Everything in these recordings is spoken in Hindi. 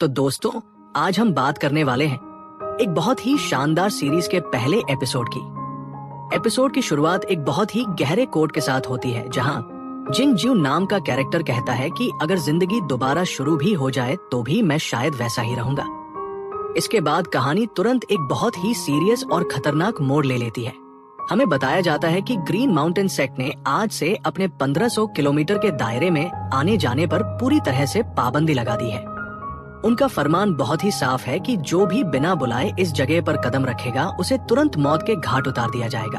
तो दोस्तों, आज हम बात करने वाले हैं एक बहुत ही शानदार सीरीज के पहले एपिसोड की शुरुआत एक बहुत ही गहरे कोट के साथ होती है, जहां जिंग ज्यू नाम का कैरेक्टर कहता है कि अगर जिंदगी दोबारा शुरू भी हो जाए तो भी मैं शायद वैसा ही रहूंगा। इसके बाद कहानी तुरंत एक बहुत ही सीरियस और खतरनाक मोड़ ले लेती है। हमें बताया जाता है कि ग्रीन माउंटेन सेक्ट ने आज से अपने 1500 किलोमीटर के दायरे में आने जाने पर पूरी तरह से पाबंदी लगा दी है। उनका फरमान बहुत ही साफ है कि जो भी बिना बुलाए इस जगह पर कदम रखेगा उसे तुरंत मौत के घाट उतार दिया जाएगा।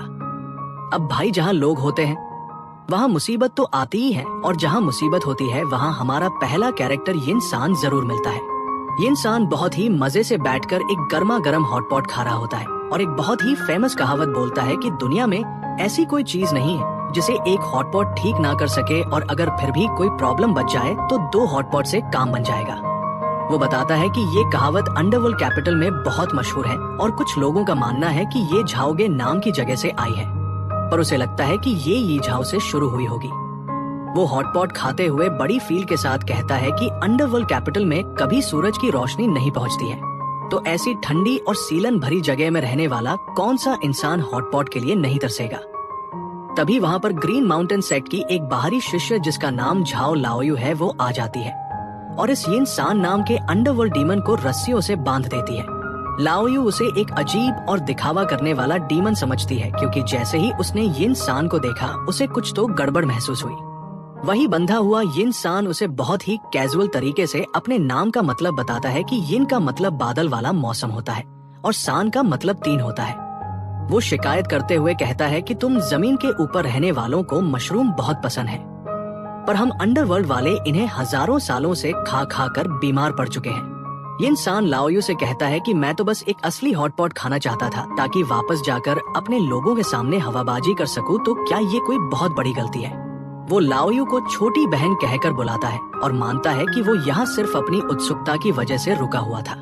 अब भाई, जहाँ लोग होते हैं वहाँ मुसीबत तो आती ही है, और जहाँ मुसीबत होती है वहाँ हमारा पहला कैरेक्टर यिन सान जरूर मिलता है। यिन सान बहुत ही मजे से बैठकर एक गर्मा गर्म हॉटपॉट खा रहा होता है और एक बहुत ही फेमस कहावत बोलता है कि दुनिया में ऐसी कोई चीज नहीं है जिसे एक हॉटपॉट ठीक ना कर सके, और अगर फिर भी कोई प्रॉब्लम बच जाए तो 2 हॉटपॉट से काम बन जाएगा। वो बताता है कि ये कहावत अंडरवर्ल्ड कैपिटल में बहुत मशहूर है और कुछ लोगों का मानना है कि ये झाओगे नाम की जगह से आई है, पर उसे लगता है कि ये यी झाओ से शुरू हुई होगी। वो हॉटपॉट खाते हुए बड़ी फील के साथ कहता है कि अंडरवर्ल्ड कैपिटल में कभी सूरज की रोशनी नहीं पहुंचती है, तो ऐसी ठंडी और सीलन भरी जगह में रहने वाला कौन सा इंसान हॉटपॉट के लिए नहीं तरसेगा। तभी वहाँ पर ग्रीन माउंटेन सेक्ट की एक बाहरी शिष्य जिसका नाम झाओ लाओयू है वो आ जाती है और इस यिन सान नाम के अंडरवर्ल्ड डीमन को रस्सियों से बांध देती है। लाओयू उसे एक अजीब और दिखावा करने वाला डीमन समझती है, क्योंकि जैसे ही उसने यिन सान को देखा उसे कुछ तो गड़बड़ महसूस हुई। वही बंधा हुआ यिन सान उसे बहुत ही कैजुअल तरीके से अपने नाम का मतलब बताता है कि यिन का मतलब बादल वाला मौसम होता है और सान का मतलब 3 होता है। वो शिकायत करते हुए कहता है कि तुम जमीन के ऊपर रहने वालों को मशरूम बहुत पसंद है, पर हम अंडरवर्ल्ड वाले इन्हें हजारों सालों से खा खा कर बीमार पड़ चुके हैं। यिन सान लाओयू से कहता है कि मैं तो बस एक असली हॉटपॉट खाना चाहता था ताकि वापस जाकर अपने लोगों के सामने हवाबाजी कर सकूं, तो क्या ये कोई बहुत बड़ी गलती है। वो लाओयू को छोटी बहन कहकर बुलाता है और मानता है कि वो यहाँ सिर्फ अपनी उत्सुकता की वजह से रुका हुआ था।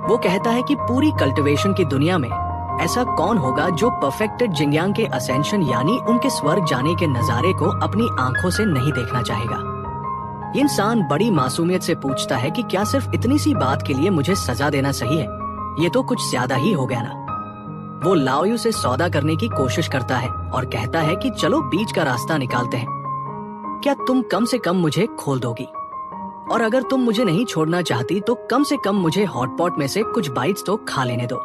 वो कहता है कि पूरी कल्टिवेशन की दुनिया में ऐसा कौन होगा जो परफेक्टेड जिंगयांग के असेंशन यानी उनके स्वर्ग जाने के नजारे को अपनी आंखों से नहीं देखना चाहेगा। इंसान बड़ी मासूमियत से पूछता है कि क्या सिर्फ इतनी सी बात के लिए मुझे सजा देना सही है? ये तो कुछ ज्यादा ही हो गया ना। वो लाओयू से सौदा करने की कोशिश करता है और कहता है कि चलो बीच का रास्ता निकालते हैं, क्या तुम कम से कम मुझे खोल दोगी? और अगर तुम मुझे नहीं छोड़ना चाहती तो कम से कम मुझे हॉटपॉट में से कुछ बाइट्स तो खा लेने दो।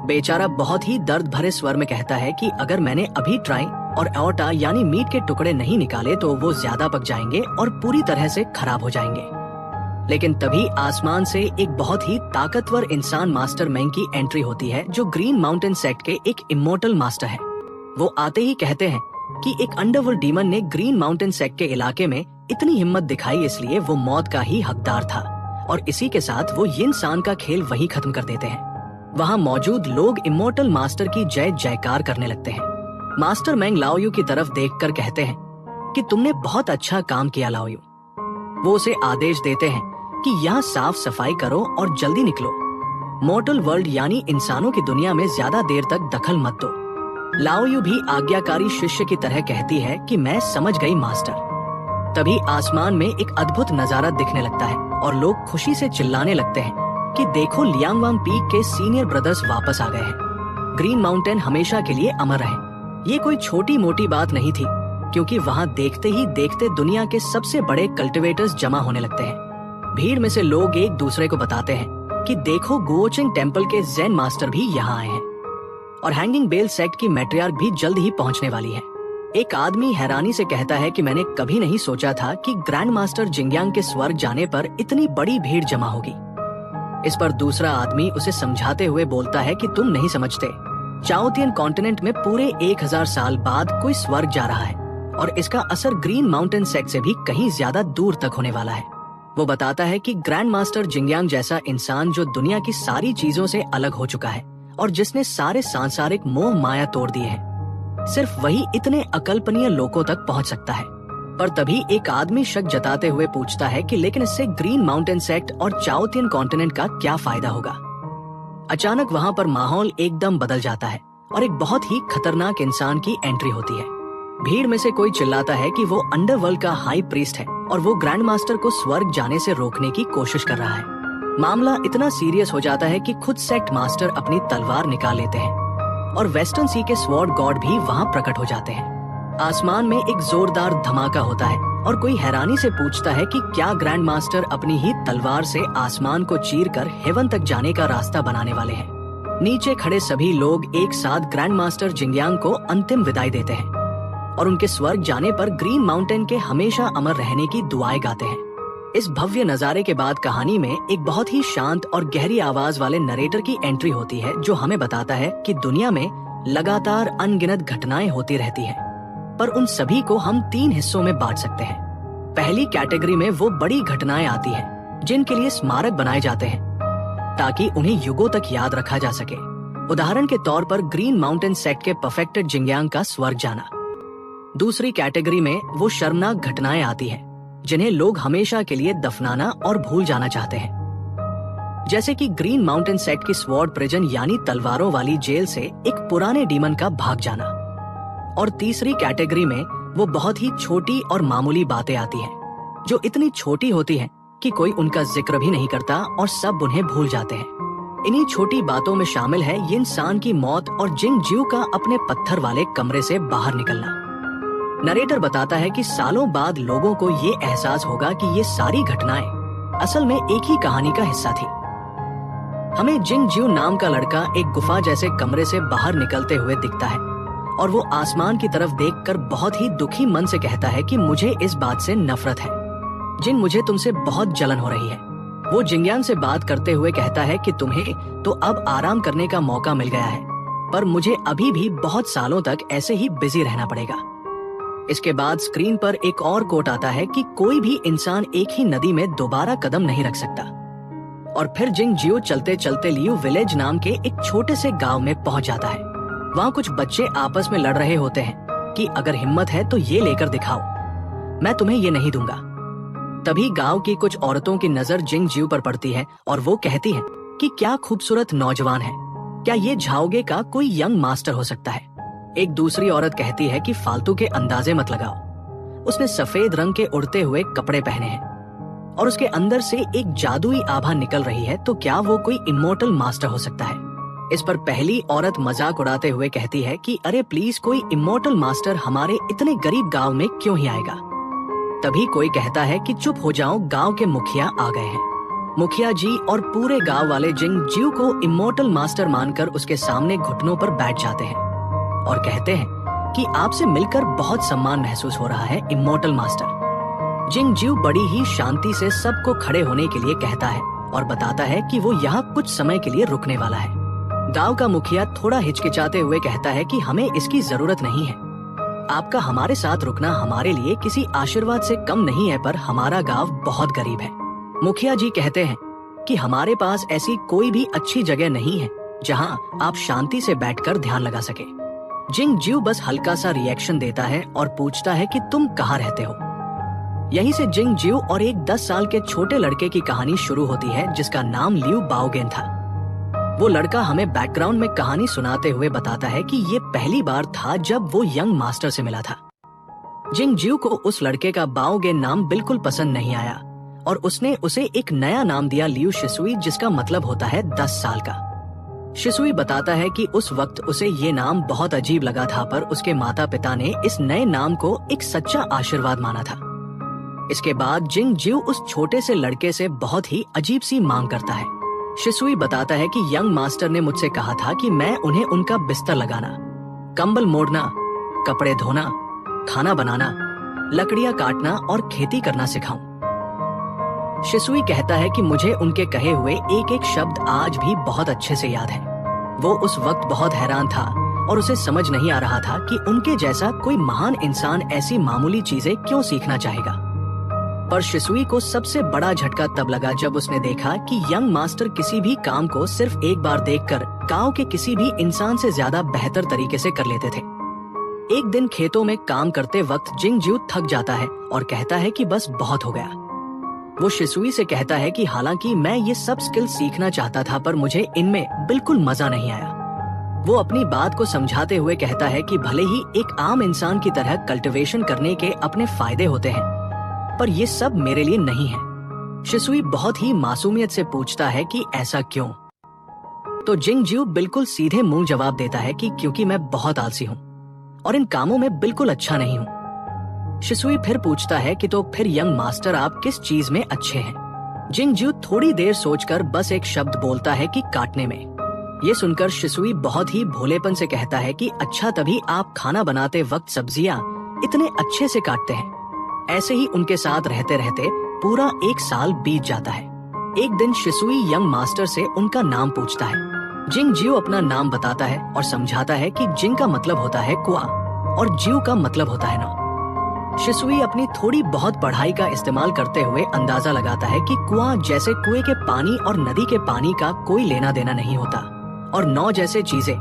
बेचारा बहुत ही दर्द भरे स्वर में कहता है कि अगर मैंने अभी ट्राई और एओर्टा यानी मीट के टुकड़े नहीं निकाले तो वो ज्यादा पक जाएंगे और पूरी तरह से खराब हो जाएंगे। लेकिन तभी आसमान से एक बहुत ही ताकतवर इंसान मास्टर मैंग की एंट्री होती है, जो ग्रीन माउंटेन सेक्ट के एक इमोर्टल मास्टर है। वो आते ही कहते हैं कि एक अंडरवर्ल्ड डीमन ने ग्रीन माउंटेन सेक्ट के इलाके में इतनी हिम्मत दिखाई, इसलिए वो मौत का ही हकदार था, और इसी के साथ वो यिन सान का खेल वही खत्म कर देते हैं। वहाँ मौजूद लोग इमोर्टल मास्टर की जय जयकार करने लगते हैं। मास्टर मैंग लाओयू की तरफ देखकर कहते हैं कि तुमने बहुत अच्छा काम किया लाओयू। वो उसे आदेश देते हैं कि यहाँ साफ सफाई करो और जल्दी निकलो। मॉर्टल वर्ल्ड यानी इंसानों की दुनिया में ज्यादा देर तक दखल मत दो। लाओयू भी आज्ञाकारी शिष्य की तरह कहती है कि मैं समझ गई मास्टर। तभी आसमान में एक अद्भुत नजारा दिखने लगता है और लोग खुशी से चिल्लाने लगते हैं कि देखो, लियांगवांग पीक के सीनियर ब्रदर्स वापस आ गए हैं। ग्रीन माउंटेन हमेशा के लिए अमर रहे। ये कोई छोटी मोटी बात नहीं थी, क्योंकि वहाँ देखते ही देखते दुनिया के सबसे बड़े कल्टिवेटर्स जमा होने लगते हैं। भीड़ में से लोग एक दूसरे को बताते हैं कि देखो, गुओचिंग टेम्पल के ज़ेन मास्टर भी यहाँ आए हैं और हैंगिंग बेल सेक्ट की मैट्रियार्क भी जल्द ही पहुँचने वाली है। एक आदमी हैरानी से कहता है कि मैंने कभी नहीं सोचा था कि ग्रैंड मास्टर जिंगयांग के स्वर्ग जाने पर इतनी बड़ी भीड़ जमा होगी। इस पर दूसरा आदमी उसे समझाते हुए बोलता है कि तुम नहीं समझते, चाओतियन कॉन्टिनेंट में पूरे 1000 साल बाद कोई स्वर्ग जा रहा है और इसका असर ग्रीन माउंटेन सेक्ट से भी कहीं ज्यादा दूर तक होने वाला है। वो बताता है कि ग्रैंड मास्टर जिंगयांग जैसा इंसान जो दुनिया की सारी चीजों से अलग हो चुका है और जिसने सारे सांसारिक मोह माया तोड़ दिए हैं, सिर्फ वही इतने अकल्पनीय लोकों तक पहुंच सकता है। पर तभी एक आदमी शक जताते हुए पूछता है कि लेकिन इससे ग्रीन माउंटेन सेक्ट और चाओतियन कॉन्टिनेंट का क्या फायदा होगा? अचानक वहाँ पर माहौल एकदम बदल जाता है और एक बहुत ही खतरनाक इंसान की एंट्री होती है। भीड़ में से कोई चिल्लाता है कि वो अंडरवर्ल्ड का हाई प्रीस्ट है और वो ग्रैंड मास्टर को स्वर्ग जाने से रोकने की कोशिश कर रहा है। मामला इतना सीरियस हो जाता है कि खुद सेक्ट मास्टर अपनी तलवार निकाल लेते हैं और वेस्टर्न सी के स्वॉर्ड गॉड भी वहां प्रकट हो जाते हैं। आसमान में एक जोरदार धमाका होता है और कोई हैरानी से पूछता है कि क्या ग्रैंड मास्टर अपनी ही तलवार से आसमान को चीरकर हेवन तक जाने का रास्ता बनाने वाले हैं। नीचे खड़े सभी लोग एक साथ ग्रैंड मास्टर जिंगयांग को अंतिम विदाई देते हैं और उनके स्वर्ग जाने पर ग्रीन माउंटेन के हमेशा अमर रहने की दुआएं गाते हैं। इस भव्य नजारे के बाद कहानी में एक बहुत ही शांत और गहरी आवाज वाले नरेटर की एंट्री होती है, जो हमें बताता है कि दुनिया में लगातार अनगिनत घटनाएं होती रहती हैं, पर उन सभी को हम 3 हिस्सों में बांट सकते हैं। पहली कैटेगरी में वो बड़ी घटनाएं आती हैं, जिनके लिए स्मारक बनाए जाते हैं ताकि उन्हें युगों तक याद रखा जा सके। उदाहरण के तौर पर ग्रीन माउंटेन सेक्ट के परफेक्टेड जिंगयांग का स्वर्ग जाना। दूसरी कैटेगरी में वो शर्मनाक घटनाएं आती हैं, जिन्हें लोग हमेशा के लिए दफनाना और भूल जाना चाहते हैं, जैसे कि ग्रीन माउंटेन सेक्ट की स्वॉर्ड प्रिजन यानी तलवारों वाली जेल से एक पुराने डीमन का भाग जाना। और तीसरी कैटेगरी में वो बहुत ही छोटी और मामूली बातें आती हैं, जो इतनी छोटी होती हैं कि कोई उनका जिक्र भी नहीं करता और सब उन्हें भूल जाते हैं। इन्हीं छोटी बातों में शामिल है यिन सान की मौत और जिंग ज्यू का अपने पत्थर वाले कमरे से बाहर निकलना। नरेटर बताता है कि सालों बाद लोगों को ये एहसास होगा कि ये सारी घटनाएं असल में एक ही कहानी का हिस्सा थी। हमें जिंग ज्यू नाम का लड़का एक गुफा जैसे कमरे से बाहर निकलते हुए दिखता है और वो आसमान की तरफ देखकर बहुत ही दुखी मन से कहता है कि मुझे इस बात से नफरत है, जिन मुझे तुमसे बहुत जलन हो रही है। वो जिंगयांग से बात करते हुए कहता है कि तुम्हें तो अब आराम करने का मौका मिल गया है, पर मुझे अभी भी बहुत सालों तक ऐसे ही बिजी रहना पड़ेगा। इसके बाद स्क्रीन पर एक और कोट आता है कि कोई भी इंसान एक ही नदी में दोबारा कदम नहीं रख सकता। और फिर जिंग ज्यू चलते चलते लियू विलेज नाम के एक छोटे से गांव में पहुंच जाता है। वहाँ कुछ बच्चे आपस में लड़ रहे होते हैं कि अगर हिम्मत है तो ये लेकर दिखाओ, मैं तुम्हें ये नहीं दूंगा। तभी गांव की कुछ औरतों की नजर जिंग ज्यू पर पड़ती है और वो कहती हैं कि क्या खूबसूरत नौजवान है, क्या ये झाओगे का कोई यंग मास्टर हो सकता है। एक दूसरी औरत कहती है कि फालतू के अंदाजे मत लगाओ, उसने सफेद रंग के उड़ते हुए कपड़े पहने हैं और उसके अंदर से एक जादुई आभा निकल रही है, तो क्या वो कोई इमोर्टल मास्टर हो सकता है। इस पर पहली औरत मजाक उड़ाते हुए कहती है कि अरे प्लीज, कोई इमोर्टल मास्टर हमारे इतने गरीब गांव में क्यों ही आएगा। तभी कोई कहता है कि चुप हो जाओ, गांव के मुखिया आ गए हैं। मुखिया जी और पूरे गांव वाले जिंग ज्यू को इमोर्टल मास्टर मानकर उसके सामने घुटनों पर बैठ जाते हैं और कहते हैं कि आपसे मिलकर बहुत सम्मान महसूस हो रहा है इमोर्टल मास्टर। जिंग ज्यू बड़ी ही शांति से सबको खड़े होने के लिए कहता है और बताता है कि वो यहाँ कुछ समय के लिए रुकने वाला है। गांव का मुखिया थोड़ा हिचकिचाते हुए कहता है कि हमें इसकी जरूरत नहीं है, आपका हमारे साथ रुकना हमारे लिए किसी आशीर्वाद से कम नहीं है, पर हमारा गांव बहुत गरीब है। मुखिया जी कहते हैं कि हमारे पास ऐसी कोई भी अच्छी जगह नहीं है जहां आप शांति से बैठकर ध्यान लगा सके। जिंग ज्यू बस हल्का सा रिएक्शन देता है और पूछता है कि तुम कहाँ रहते हो। यहीं से जिंग ज्यू और एक 10 साल के छोटे लड़के की कहानी शुरू होती है, जिसका नाम लियू बाओगेन था। वो लड़का हमें बैकग्राउंड में कहानी सुनाते हुए बताता है कि ये पहली बार था जब वो यंग मास्टर से मिला था। जिंग ज्यू को उस लड़के का बाओगेन नाम बिल्कुल पसंद नहीं आया और उसने उसे एक नया नाम दिया, लियू शिसुई, जिसका मतलब होता है 10 साल का। शिसुई बताता है कि उस वक्त उसे ये नाम बहुत अजीब लगा था, पर उसके माता पिता ने इस नए नाम को एक सच्चा आशीर्वाद माना था। इसके बाद जिंग ज्यू उस छोटे से लड़के से बहुत ही अजीब सी मांग करता है। शिसुई बताता है कि यंग मास्टर ने मुझसे कहा था कि मैं उन्हें उनका बिस्तर लगाना, कंबल मोड़ना, कपड़े धोना, खाना बनाना, लकड़ियां काटना और खेती करना सिखाऊं। शिसुई कहता है कि मुझे उनके कहे हुए एक एक शब्द आज भी बहुत अच्छे से याद है। वो उस वक्त बहुत हैरान था और उसे समझ नहीं आ रहा था कि उनके जैसा कोई महान इंसान ऐसी मामूली चीजें क्यों सीखना चाहेगा। पर शिसुई को सबसे बड़ा झटका तब लगा जब उसने देखा कि यंग मास्टर किसी भी काम को सिर्फ एक बार देखकर गांव के किसी भी इंसान से ज्यादा बेहतर तरीके से कर लेते थे। एक दिन खेतों में काम करते वक्त जिंग ज्यू थक जाता है और कहता है कि बस बहुत हो गया। वो शिसुई से कहता है कि हालांकि मैं ये सब स्किल सीखना चाहता था, पर मुझे इनमें बिल्कुल मजा नहीं आया। वो अपनी बात को समझाते हुए कहता है कि भले ही एक आम इंसान की तरह कल्टीवेशन करने के अपने फायदे होते हैं, पर ये सब मेरे लिए नहीं है। शिसुई बहुत ही मासूमियत से पूछता है कि ऐसा क्यों। तो जिंगजियो बिल्कुल सीधे मुंह जवाब देता है कि क्योंकि मैं बहुत आलसी हूँ और इन कामों में बिल्कुल अच्छा नहीं हूँ। शिसुई फिर पूछता है कि तो फिर यंग मास्टर आप किस चीज में अच्छे हैं। जिंगजियो थोड़ी देर सोचकर बस एक शब्द बोलता है कि काटने में। ये सुनकर शिसुई बहुत ही भोलेपन से कहता है कि अच्छा, तभी आप खाना बनाते वक्त सब्जियां इतने अच्छे से काटते हैं। ऐसे ही उनके साथ रहते रहते पूरा 1 साल बीत जाता है। एक दिन शिसुई यंग मास्टर से उनका नाम पूछता है। जिंगजियो अपना नाम बताता है और समझाता है कि जिंग का मतलब होता है कुआं और जियो का मतलब होता है नौ। शिसुई अपनी थोड़ी बहुत पढ़ाई का इस्तेमाल करते हुए अंदाजा लगाता है कि कुआं जैसे कुएं के पानी और नदी के पानी का कोई लेना देना नहीं होता और 9 जैसे चीजें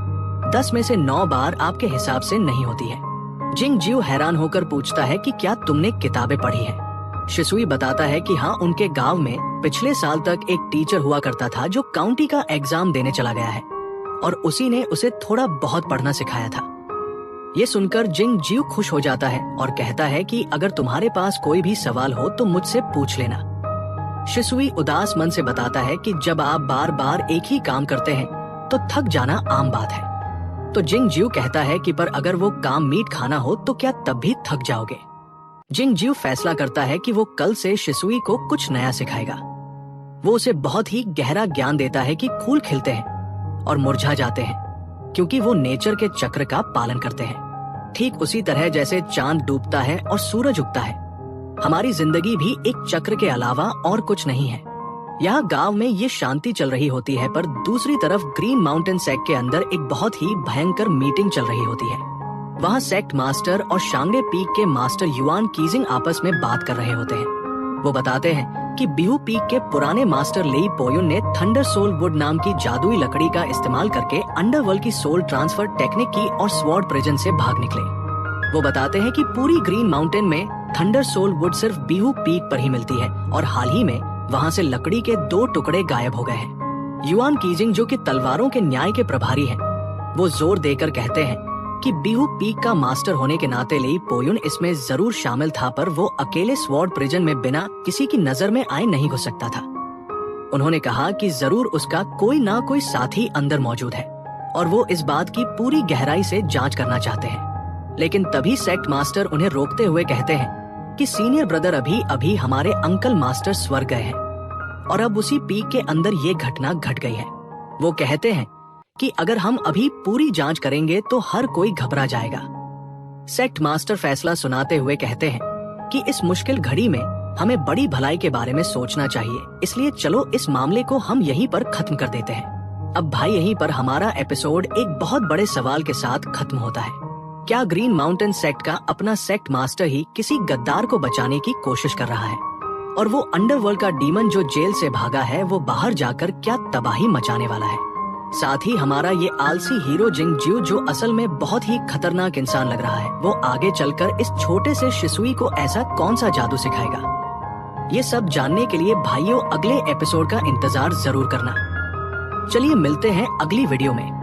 10 में से 9 बार आपके हिसाब से नहीं होती है। जिंगजियो हैरान होकर पूछता है कि क्या तुमने किताबें पढ़ी हैं? शिसुई बताता है कि हाँ, उनके गांव में पिछले साल तक एक टीचर हुआ करता था जो काउंटी का एग्जाम देने चला गया है और उसी ने उसे थोड़ा बहुत पढ़ना सिखाया था। ये सुनकर जिंगजियो खुश हो जाता है और कहता है कि अगर तुम्हारे पास कोई भी सवाल हो तो मुझसे पूछ लेना। शिसुई उदास मन से बताता है कि जब आप बार बार एक ही काम करते हैं तो थक जाना आम बात है। तो जिंगजियो कहता है कि पर अगर वो काम मीट खाना हो तो क्या तब भी थक जाओगे? जिंगजियो फैसला करता है कि वो कल से शिसुई को कुछ नया सिखाएगा। वो उसे बहुत ही गहरा ज्ञान देता है कि फूल खिलते हैं और मुरझा जाते हैं क्योंकि वो नेचर के चक्र का पालन करते हैं। ठीक उसी तरह जैसे चांद डूबता है और सूरज उगता है, हमारी जिंदगी भी एक चक्र के अलावा और कुछ नहीं है। यहाँ गांव में ये शांति चल रही होती है, पर दूसरी तरफ ग्रीन माउंटेन सेक्ट के अंदर एक बहुत ही भयंकर मीटिंग चल रही होती है। वहाँ सेक्ट मास्टर और शांगडे पीक के मास्टर युआन कीजिंग आपस में बात कर रहे होते हैं। वो बताते हैं कि बिहू पीक के पुराने मास्टर लेई पोयुन ने थंडर सोल वुड नाम की जादुई लकड़ी का इस्तेमाल करके अंडरवर्ल्ड की सोल ट्रांसफर टेक्निक की और स्वॉर्ड प्रिजन से भाग निकले। वो बताते हैं कि पूरी ग्रीन माउंटेन में थंडर सोल वुड सिर्फ बिहू पीक पर ही मिलती है और हाल ही में वहाँ से लकड़ी के 2 टुकड़े गायब हो गए हैं। युआन कीजिंग, जो कि तलवारों के न्याय के प्रभारी हैं, वो जोर देकर कहते हैं कि बिहू पीक का मास्टर होने के नाते लेई पोयुन इसमें जरूर शामिल था, पर वो अकेले स्वॉर्ड प्रिजन में बिना किसी की नजर में आए नहीं घुस सकता था। उन्होंने कहा कि जरूर उसका कोई ना कोई साथी अंदर मौजूद है और वो इस बात की पूरी गहराई से जांच करना चाहते हैं। लेकिन तभी सेक्ट मास्टर उन्हें रोकते हुए कहते हैं कि सीनियर ब्रदर अभी अभी हमारे अंकल मास्टर स्वर्ग गए हैं और अब उसी पीक के अंदर ये घटना घट गई है। वो कहते हैं कि अगर हम अभी पूरी जांच करेंगे तो हर कोई घबरा जाएगा। सेक्ट मास्टर फैसला सुनाते हुए कहते हैं कि इस मुश्किल घड़ी में हमें बड़ी भलाई के बारे में सोचना चाहिए, इसलिए चलो इस मामले को हम यहीं पर खत्म कर देते हैं। अब भाई यहीं पर हमारा एपिसोड एक बहुत बड़े सवाल के साथ खत्म होता है। क्या ग्रीन माउंटेन सेक्ट का अपना सेक्ट मास्टर ही किसी गद्दार को बचाने की कोशिश कर रहा है और वो अंडरवर्ल्ड का डीमन जो जेल से भागा है वो बाहर जाकर क्या तबाही मचाने वाला है? साथ ही हमारा ये आलसी हीरो जिंगजियो, जो असल में बहुत ही खतरनाक इंसान लग रहा है, वो आगे चलकर इस छोटे से शिसुई को ऐसा कौन सा जादू सिखाएगा? ये सब जानने के लिए भाइयों अगले एपिसोड का इंतजार जरूर करना। चलिए मिलते हैं अगली वीडियो में।